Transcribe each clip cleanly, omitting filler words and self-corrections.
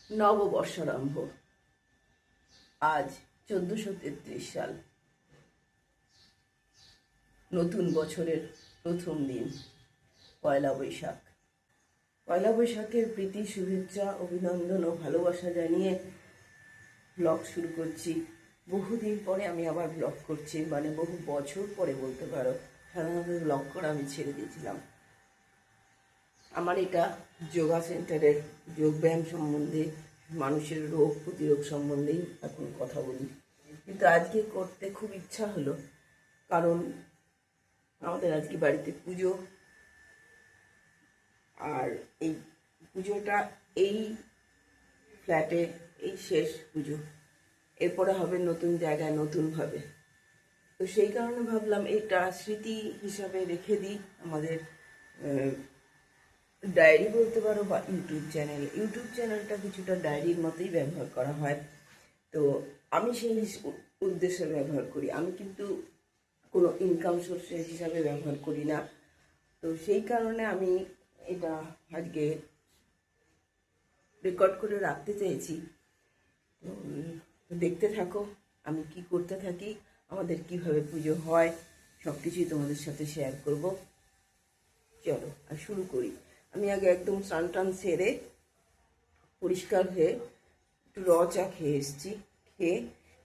নববর্ষারম্ভ। আজ 1433 সাল, নতুন বছরের প্রথম দিন, পয়লা বৈশাখ। পয়লা বৈশাখের প্রীতি, শুভেচ্ছা, অভিনন্দন ও ভালোবাসা জানিয়ে ব্লগ শুরু করছি। বহুদিন পরে আমি আবার ব্লগ করছি, মানে বহু বছর পরে বলতে পারো। সাধারণত ব্লগ করা আমি ছেড়ে দিয়েছিলাম। আমার এটা যোগা সেন্টারের যোগব্যায়াম সম্বন্ধে, মানুষের রোগ প্রতিরোধ সম্বন্ধেই এখন কথা বলি। কিন্তু আজকে করতে খুব ইচ্ছা হলো, কারণ আমাদের আজকে বাড়িতে পুজো। আর এই পুজোটা এই ফ্ল্যাটে এই শেষ পুজো, এরপরে হবে নতুন জায়গায় নতুনভাবে। তো সেই কারণে ভাবলাম এটা স্মৃতি হিসাবে রেখে দিই। আমাদের ডায়েরি বলতে পারো, বা ইউটিউব চ্যানেলটা কিছুটা ডায়েরির মতোই ব্যবহার করা হয়। তো আমি সেই উদ্দেশ্যে ব্যবহার করি। আমি কিন্তু কোনো ইনকাম সোর্সের হিসাবে ব্যবহার করি না। তো সেই কারণে আমি এটা আজকে রেকর্ড করে রাখতে চেয়েছি। তো দেখতে থাকো আমি কি করতে থাকি, আমাদের কিভাবে পুজো হয়, সব কিছুই তোমাদের সাথে শেয়ার করব। চলো আর শুরু করি। আমি আগে একদম স্নান টান সেরে পরিষ্কার হয়ে একটু চা খেয়ে এসেছি। খেয়ে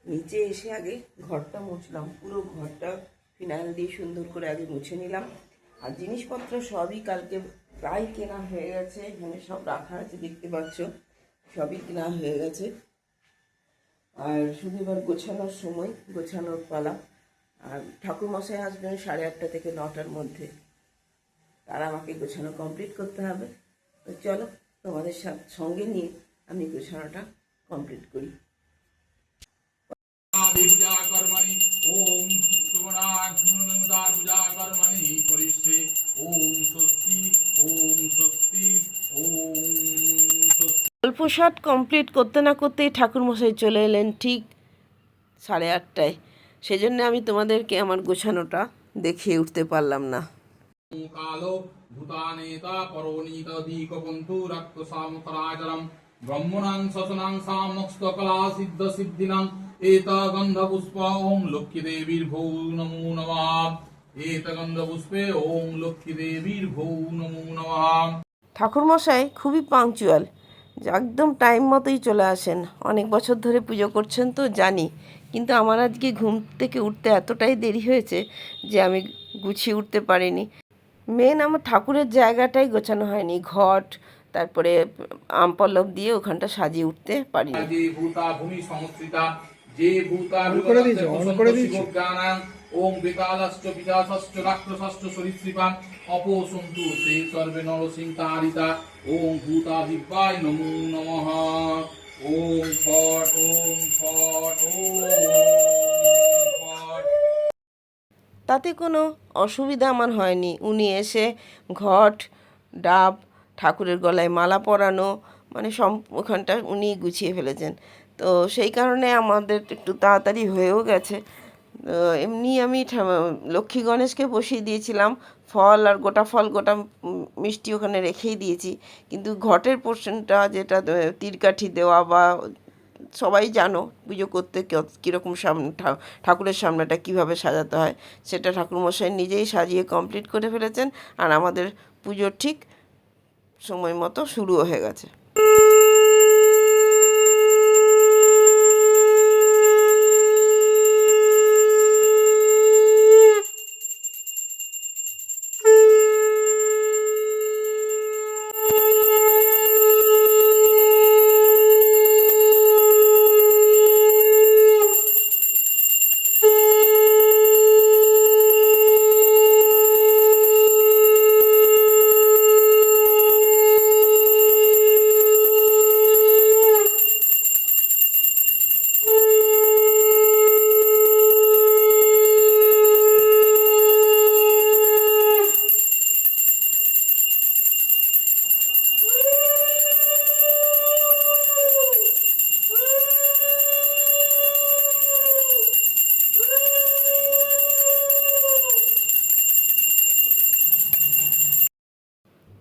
নিচে এসে আগে ঘরটা মুছলাম। পুরো ঘরটা ফিনাইল দিয়ে সুন্দর করে আগে মুছে নিলাম। আর জিনিসপত্র সবই কালকে প্রায় কেনা হয়ে গেছে। এখানে সব রাখা আছে, দেখতে পাচ্ছ, সবই কেনা হয়ে গেছে। আর শুধু এবার গোছানোর সময়, গোছানোর পালা। আর ঠাকুরমশাই আসবেন 8:30 থেকে 9টার মধ্যে। আর আমাকে গোছানো কমপ্লিট করতে হবে। তো চলো তোমাদের সঙ্গে নিয়ে আমি গোছানোটা কমপ্লিট করি। पूजा कर्मणि ओम सुमनादार पूजा कर्मणि परिष्ठे ओम स्वस्ति ओम स्वस्ति ओम स्वस्ति। গল্প শট কমপ্লিট করতে না করতেই ঠাকুরমশাই চলে এলেন ঠিক 8:30টায়। সেজন্য আমি তোমাদেরকে আমার গোছানোটা দেখিয়ে উঠতে পারলাম না। कालो भूतानेता परोनीत दीकपन्तु रक्त सामकराचरम ब्रह्मणां ससनां सामस्तकला सिद्ध सिद्धिनां एता गंध पुष्प ओम लक्ष्मी देवीर भौ नमो नमः एता गंध पुष्पे ओम लक्ष्मी देवीर भौ नमो नमः। ঠাকুরমশাই খুবই পাংচুয়াল, একদম টাইম মতোই চলে আসেন। অনেক বছর ধরে পুজো করছেন তো জানি, কিন্তু আমার আজকে ঘুম থেকে উঠতে এতটাই দেরি হয়েছে যে আমি গুছিয়ে উঠতে পারিনি। মেন আমার ঠাকুরের জায়গাটাই গোছানো হয়নি, ঘট, তারপরে আমপল্লব দিয়ে ওখানটা সাজিয়ে উঠতে পারিনি। যে ভূতা ভূমি সংস্থিতা যে ভূতা শিবজ্ঞানাং ওম বেতালশ্চ বিজাসশ্চ রাক্ষসশ্চ সরীসৃপাং অপসন্তু সেই সর্বে নরসিংহারিতা ওম ভূতা দিব্যায় নমো নমঃ ওম ফট ওম ফট ওম ফট। তাতে কোনো অসুবিধা আমার হয়নি। উনি এসে ঘট, ডাব, ঠাকুরের গলায় মালা পরানো, মানে ওখানটা উনি গুছিয়ে ফেলেছেন। তো সেই কারণে আমাদের একটু তাড়াতাড়ি হয়েও গেছে। এমনি আমি লক্ষ্মী গণেশকে বসিয়ে দিয়েছিলাম, ফল আর গোটা ফল, গোটা মিষ্টি ওখানে রেখেই দিয়েছি। কিন্তু ঘটের পোর্শনটা, যেটা তিরকাঠি দেওয়া, বা সবাই জানো পুজো করতে কীরকম সামনে ঠাকুরের সামনেটা কীভাবে সাজাতে হয়, সেটা ঠাকুরমশাই নিজেই সাজিয়ে কমপ্লিট করে ফেলেছেন। আর আমাদের পুজো ঠিক সময় মতো শুরুও হয়ে গেছে।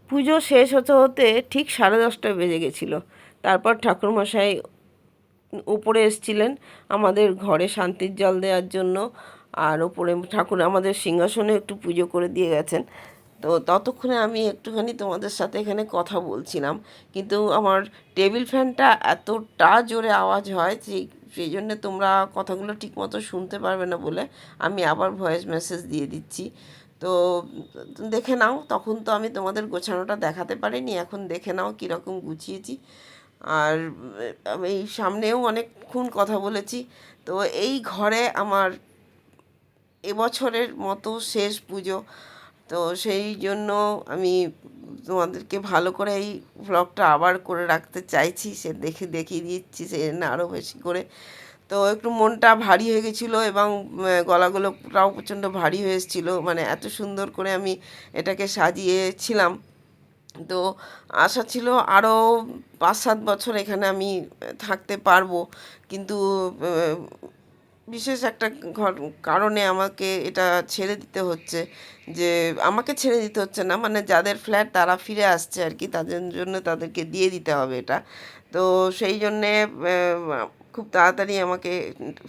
পুজো শেষ হতে হতে ঠিক 10:30 বেজে গেছিলো। তারপর ঠাকুরমশাই উপরে এসেছিলেন আমাদের ঘরে শান্তির জল দেওয়ার জন্য, আর ওপরে ঠাকুর আমাদের সিংহাসনে একটু পুজো করে দিয়ে গেছেন। তো ততক্ষণে আমি একটুখানি তোমাদের সাথে এখানে কথা বলছিলাম, কিন্তু আমার টেবিল ফ্যানটা এতটা জোরে আওয়াজ হয় যে সেই জন্যে তোমরা কথাগুলো ঠিকমতো শুনতে পারবে না বলে আমি আবার ভয়েস মেসেজ দিয়ে দিচ্ছি। তো দেখে নাও, তখন তো আমি তোমাদের গোছানোটা দেখাতে পারিনি, এখন দেখে নাও কীরকম গুছিয়েছি। আর এই সামনেও অনেকক্ষণ কথা বলেছি। তো এই ঘরে আমার এবছরের মতো শেষ পুজো, তো সেই জন্য আমি তোমাদেরকে ভালো করে এই ভ্লগটা আবার করে রাখতে চাইছি, সে দেখিয়ে দিচ্ছি সে জন্য আরও বেশি করে। তো একটু মনটা ভারী হয়ে গেছিলো এবং গলাগুলোটাও প্রচণ্ড ভারী হয়ে এসেছিলো, মানে এত সুন্দর করে আমি এটাকে সাজিয়েছিলাম। তো আশা ছিল আরও 5-7 বছর এখানে আমি থাকতে পারবো, কিন্তু বিশেষ একটা কারণে আমাকে এটা ছেড়ে দিতে হচ্ছে। যে আমাকে ছেড়ে দিতে হচ্ছে না, মানে যাদের ফ্ল্যাট তারা ফিরে আসছে আর কি, তাদের জন্য তাদেরকে দিয়ে দিতে হবে এটা। তো সেই জন্যে খুব তাড়াতাড়ি আমাকে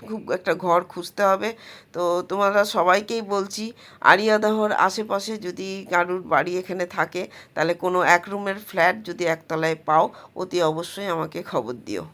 খুব একটা ঘর খুঁজতে হবে। তো তোমরা সবাইকেই বলছি, আরিয়াদহর আশেপাশে যদি কারুর বাড়ি এখানে থাকে, তাহলে কোনো এক রুমের ফ্ল্যাট যদি একতলায় পাও, অতি অবশ্যই আমাকে খবর দিও।